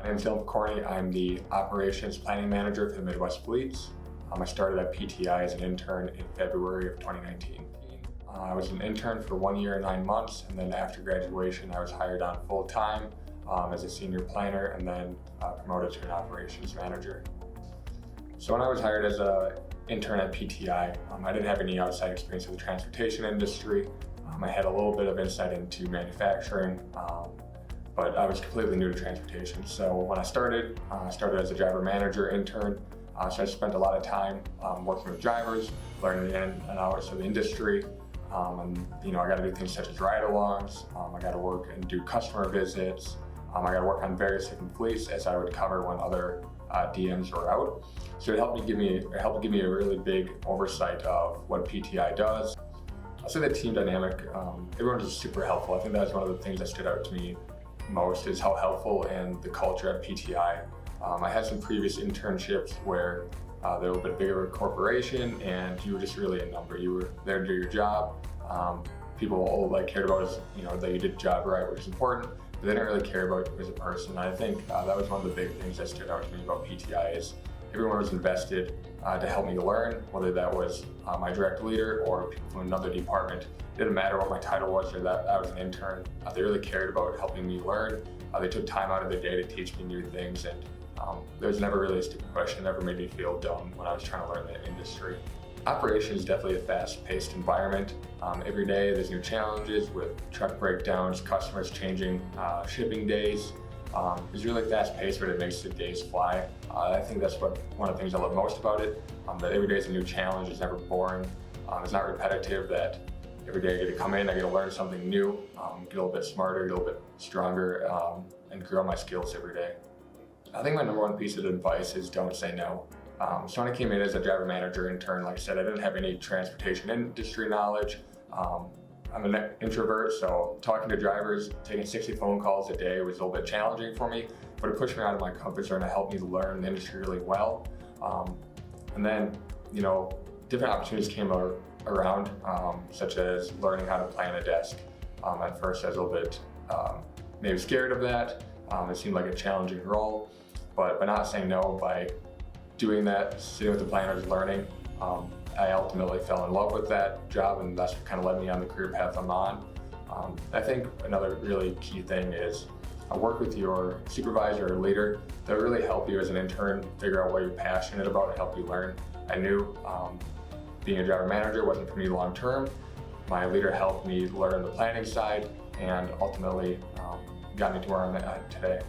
My name is Dylon. I'm the Operations Planning Manager for the Midwest Fleets. I started at PTI as an intern in February of 2019. I was an intern for 1 year and 9 months, and then after graduation I was hired on full-time as a senior planner and then promoted to an operations manager. So when I was hired as an intern at PTI, I didn't have any outside experience with the transportation industry. I had a little bit of insight into manufacturing, but I was completely new to transportation. So when I started as a driver manager intern. So I spent a lot of time working with drivers, learning the in and outs of the industry. And I got to do things such as ride-alongs. I got to work and do customer visits. I got to work on various different fleets as I would cover when other DMs were out. So it helped give me a really big oversight of what PTI does. I'll say the team dynamic, everyone was super helpful. I think that's one of the things that stood out to me most is how helpful and the culture at PTI. I had some previous internships where they were a bit bigger of a corporation and you were just really a number. You were there to do your job. People all cared about is that you did the job right, which is important, but they didn't really care about you as a person. And I think that was one of the big things that stood out to me about PTI is everyone was invested to help me learn, whether that was my direct leader or people from another department. It didn't matter what my title was or that I was an intern. They really cared about helping me learn. They took time out of their day to teach me new things, and there was never really a stupid question. It never made me feel dumb when I was trying to learn the industry. Operations is definitely a fast-paced environment. Every day there's new challenges with truck breakdowns, customers changing shipping days. It's really fast-paced, but it makes the days fly. I think that's one of the things I love most about it, that every day is a new challenge. It's never boring. It's not repetitive, that every day I get to come in, I get to learn something new, get a little bit smarter, get a little bit stronger, and grow my skills every day. I think my number one piece of advice is don't say no. So when I came in as a driver manager intern, like I said, I didn't have any transportation industry knowledge. I'm an introvert, so talking to drivers, taking 60 phone calls a day was a little bit challenging for me, but it pushed me out of my comfort zone and helped me learn the industry really well. And then, different opportunities came around, such as learning how to plan a desk. At first I was a little bit maybe scared of that. It seemed like a challenging role, but by not saying no, by doing that, sitting with the planners, learning, I ultimately fell in love with that job, and that's what kind of led me on the career path I'm on. I think another really key thing is work with your supervisor or leader. They'll really help you as an intern figure out what you're passionate about and help you learn. I knew being a driver manager wasn't for me long term. My leader helped me learn the planning side and ultimately got me to where I'm at today.